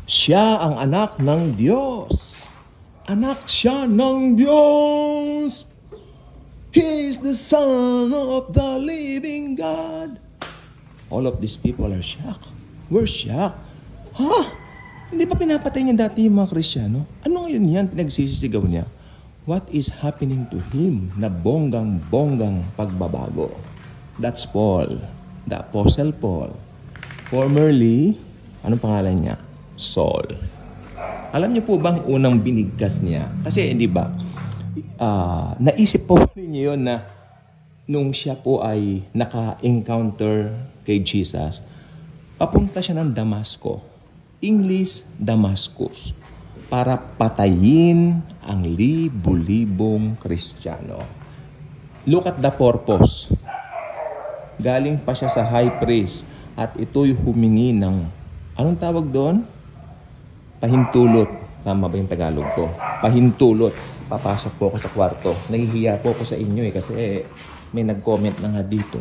Siya ang anak ng Diyos. Anak siya ng Diyos. He is the Son of the living God. All of these people are shocked. We're shocked. Ha? Hindi pa pinapatay niya dati yung mga Kristiyano? Ano ngayon yan? Pinagsisisigaw niya. What is happening to him na bonggang-bonggang pagbabago? That's Paul. The Apostle Paul. Formerly, anong pangalan niya? Saul. Alam niyo po bang unang binigkas niya? Kasi, di ba, naisip po ninyo yun na nung siya po ay naka-encounter kay Jesus, papunta siya ng Damasco. English, Damascus. Para patayin ang libu-libong Kristiyano. Look at the purpose. Galing pa siya sa high priest at ito'y humingi ng, anong tawag doon? Pahintulot. Tama ba yung Tagalog ko? Pahintulot. Papasok po ako sa kwarto. Nahihiya po ako sa inyo kasi may nag-comment na nga dito.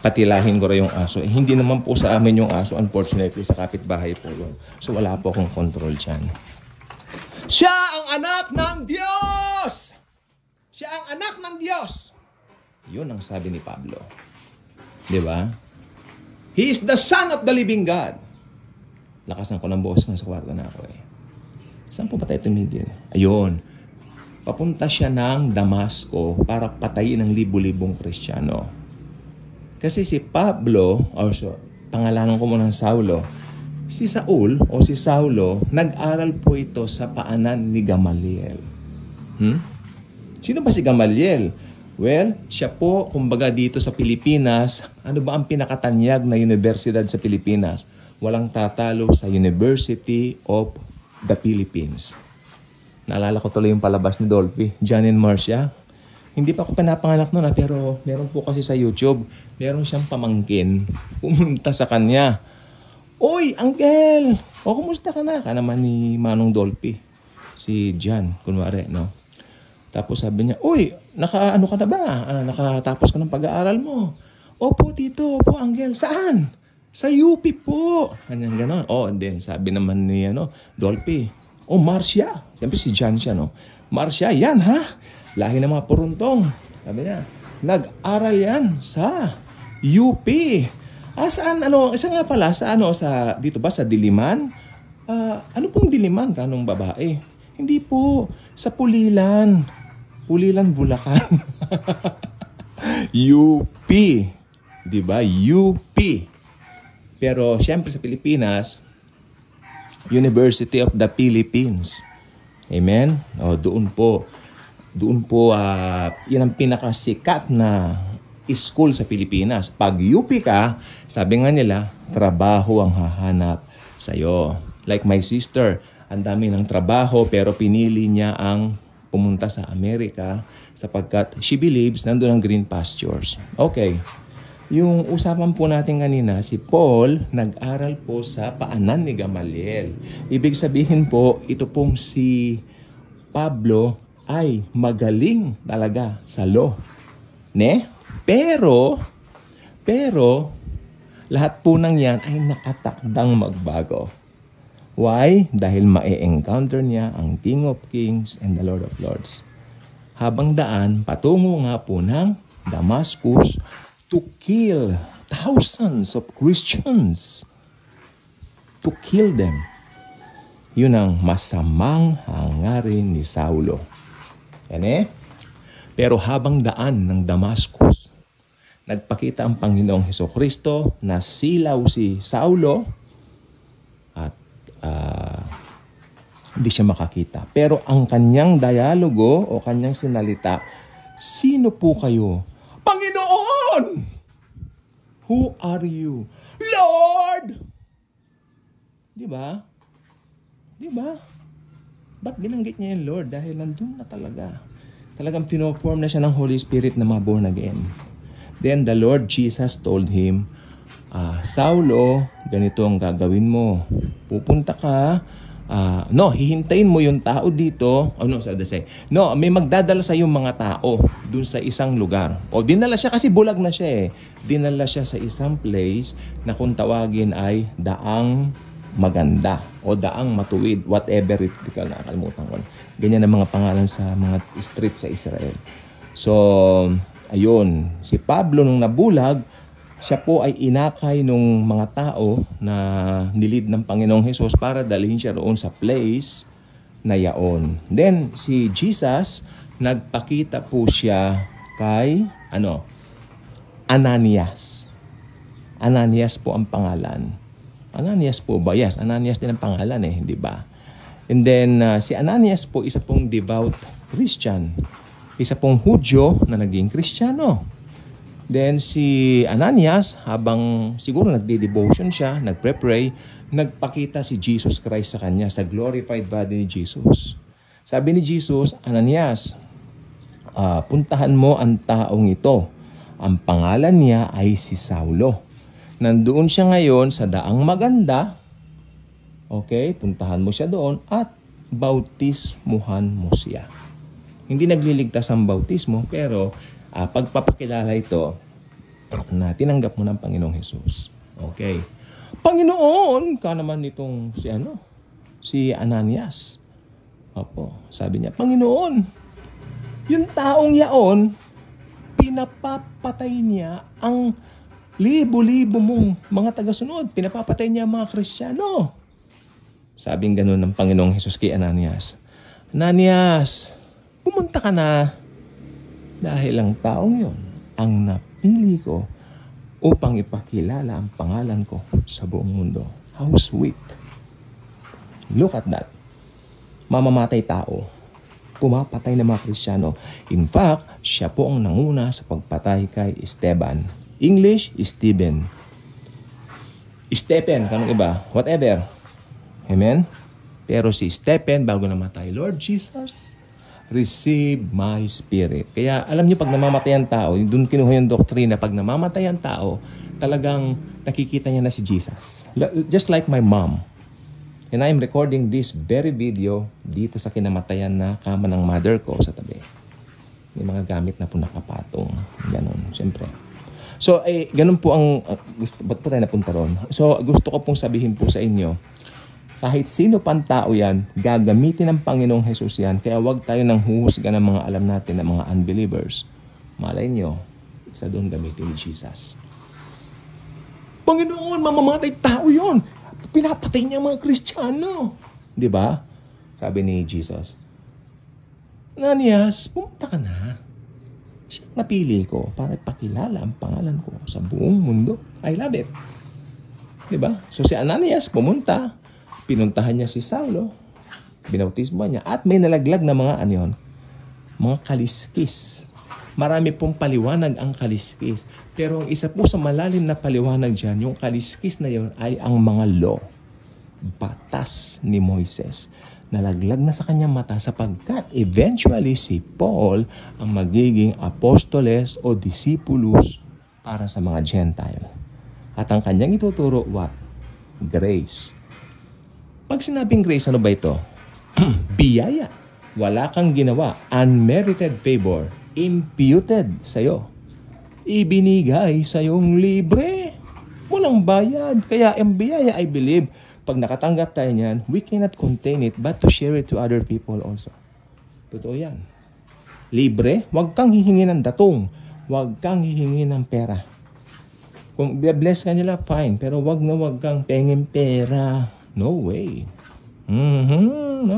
Patilahin ko rin yung aso. Hindi naman po sa amin yung aso. Unfortunately, sa kapitbahay po yun. So wala po akong control dyan. Siya ang anak ng Diyos! Siya ang anak ng Diyos! Yun ang sabi ni Pablo. Di ba? He is the Son of the living God. Lakasan ko ng boses nga sa kwarto na ako Saan po ba tayo tumigil? Ayun. Papunta siya ng Damasco para patayin ang libu-libong Kristiyano. Kasi si Pablo, pangalanan ko muna ng Saulo, si Saul o si Saulo, nag-aral po ito sa paanan ni Gamaliel. Sino ba si Gamaliel? Well, siya po, kumbaga dito sa Pilipinas, ano ba ang pinakatanyag na universidad sa Pilipinas? Walang tatalo sa University of the Philippines. Naalala ko tuloy yung palabas ni Dolphy, John and Marcia. Hindi pa ako pinapanganak noon pero meron po kasi sa YouTube, meron siyang pamangkin. Pumunta sa kanya. Oy, Uncle! O, kumusta ka na? Ka naman ni Manong Dolphy. Si John, kunwari, no? Tapos sabi niya, uy, naka-ano ka na ba? Nakatapos ka ng pag-aaral mo? Opo, tito. Opo, Uncle. Saan? Sa UP po. Kanyang gano'n. And then sabi naman ni Dolphy, Marcia. Siyempre si John siya, no? Marcia, yan ha? Lahi ng mga puruntong. Sabi niya, nag-aral yan sa UP. Saan? Isa nga pala, dito ba? Sa Diliman? Ano pong Diliman? Kanong babae? Hindi po. Sa Pulilan. Pulilan, Bulacan. UP. Diba? UP. Pero, siyempre sa Pilipinas, University of the Philippines. Amen? Doon po, yan ang pinakasikat na school sa Pilipinas. Pag UP ka, sabi nga nila, trabaho ang hahanap sa'yo. Like my sister, ang dami ng trabaho pero pinili niya ang pumunta sa Amerika sapagkat she believes nandun ang green pastures. Okay. Yung usapan po natin kanina, si Paul nag-aral po sa paanan ni Gamaliel. Ibig sabihin po, ito pong si Pablo ay magaling talaga sa law. Pero, lahat po ng yan ay nakatakdang magbago. Why? Dahil ma-encounter niya ang King of Kings and the Lord of Lords. Habang daan, patungo nga po ng Damascus to kill thousands of Christians. To kill them. Yun ang masamang hangarin ni Saulo. Pero habang daan ng Damascus, nagpakita ang Panginoong Hesukristo na silaw si Saulo at hindi siya makakita. Pero ang kanyang dialogo o kanyang sinalita, sino po kayo? Panginoon! Who are you? Lord! Di ba? Ba't binanggit niya yung Lord? Dahil nandun na talaga. Talagang pinoform na siya ng Holy Spirit na mga born again. Then the Lord Jesus told him, Saulo, ganito ang gagawin mo. Pupunta ka, hihintayin mo yung tao dito. May magdadala sa yung mga tao dun sa isang lugar. Dinala siya kasi bulag na siya Dinala siya sa isang place na kung tawagin ay Daang maganda o daang matuwid, whatever it, di ka nakakalimutan ko. Ganyan ang mga pangalan sa mga street sa Israel. So, ayun, si Pablo nung nabulag, siya po ay inakay nung mga tao na nilid ng Panginoong Hesus para dalhin siya roon sa place na yaon. Then, si Jesus, nagpakita po siya kay, Ananias. Ananias po ang pangalan. Ananias po ba? Yes, Ananias din ang pangalan di ba? And then, si Ananias po, isa pong devout Christian. Isa pong Hudyo na naging Kristiyano. Then, si Ananias, habang siguro nagde-devotion siya, nagpre-pray, nagpakita si Jesus Christ sa kanya, sa glorified body ni Jesus. Sabi ni Jesus, Ananias, puntahan mo ang taong ito. Ang pangalan niya ay si Saulo. Nandoon siya ngayon sa daang maganda. Okay, puntahan mo siya doon at bautismuhan mo siya. Hindi nagliligtas ang bautismo, pero pagpapakilala ito na tinanggap mo ng Panginoong Hesus. Okay. Panginoon, ka naman nitong si Ananias. Opo, sabi niya, Panginoon, yung taong yaon, pinapapatay niya ang libo-libo mong mga tagasunod. Pinapapatay niya ang mga Kristiyano. Sabing ganun ng Panginoong Hesus kay Ananias. Ananias, pumunta ka na dahil ang taong yon ang napili ko upang ipakilala ang pangalan ko sa buong mundo. How sweet. Look at that. Mamamatay tao. Pumapatay ng mga Kristiyano. In fact, siya po ang nanguna sa pagpatay kay Esteban. English, Stephen. Stephen, kanong iba? Whatever. Amen? Pero si Stephen, bago namatay, Lord Jesus, receive my spirit. Kaya alam niyo, pag namamatay ang tao, doon kinuha yung doktrina, pag namamatay ang tao, talagang nakikita niya na si Jesus. Just like my mom. And I'm recording this very video dito sa kinamatayan na kama ng mother ko sa tabi. May mga gamit na po nakapatong. Ganon, siyempre. So, ganun po ang, ba't po tayo napunta ron? So, gusto ko pong sabihin po sa inyo, kahit sino pang tao yan, gagamitin ng Panginoong Hesus yan. Kaya wag tayo nang huhusga ng mga alam natin ng mga unbelievers. Malay nyo, isa doon gamitin ni Jesus. Panginoon, mamamatay tao yon. Pinapatay niya mga Kristiyano. Di ba? Sabi ni Jesus, Ananias, pumunta ka na. Siya napili ko para ipakilala ang pangalan ko sa buong mundo. I love it. Di ba? So si Ananias pumunta. Pinuntahan niya si Saulo. Binautismo niya. At may nalaglag na mga mga kaliskis. Marami pong paliwanag ang kaliskis. Pero ang isa po sa malalim na paliwanag dyan, yung kaliskis na yon ay ang mga law. Batas ni Moises. Nalaglag na sa kanyang mata sapagkat eventually si Paul ang magiging apostoles o discipulus para sa mga Gentile. At ang kanyang ituturo, what? Grace. Pag sinabing grace, ano ba ito? Biyaya. Wala kang ginawa. Unmerited favor. Imputed sa'yo. Ibinigay sa'yong libre. Walang bayad. Kaya ang biyaya, I believe, pag nakatanggap tayo niyan, we cannot contain it but to share it to other people also. Totoo yan. Libre, huwag kang hihingi ng datong. Huwag kang hihingi ng pera. Kung bless ka nila, fine. Pero huwag kang pengin pera. No way. No.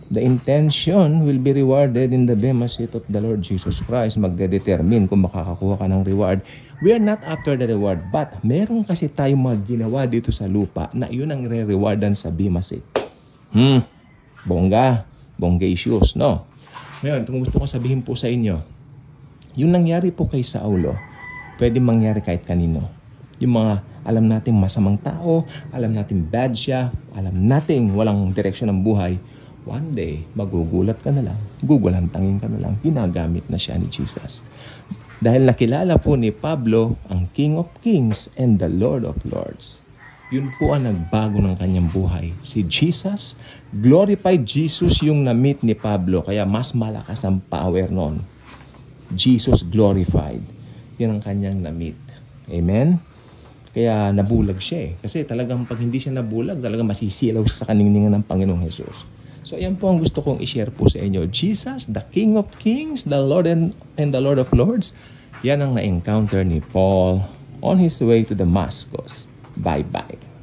The intention will be rewarded in the bema seat of the Lord Jesus Christ. Magdedetermine kung makakakuha ka ng reward. We are not after the reward, but meron kasi tayong mga ginawa dito sa lupa na yun ang re-rewardan sa bema seat. Bongga issues, no? Ngayon, kung gusto ko sabihin po sa inyo, yung nangyari po kay Saulo, pwede mangyari kahit kanino. Yung mga alam nating masamang tao, alam nating bad siya, alam nating walang direksyon ng buhay, one day, magugulat ka na lang, gugulantangin ka na lang, ginagamit na siya ni Jesus. Dahil nakilala po ni Pablo ang King of Kings and the Lord of Lords. Yun po ang nagbago ng kanyang buhay. Si Jesus, glorified Jesus yung na-meet ni Pablo, kaya mas malakas ang power noon. Jesus glorified. Yun ang kanyang na-meet. Amen? Kaya nabulag siya eh. Kasi talagang pag hindi siya nabulag, talagang masisilaw siya sa kaningningan ng Panginoong Jesus. So ayan po ang gusto kong i-share po sa inyo. Jesus, the King of Kings, the Lord and the Lord of Lords. Yan ang na-encounter ni Paul on his way to Damascus. Bye-bye.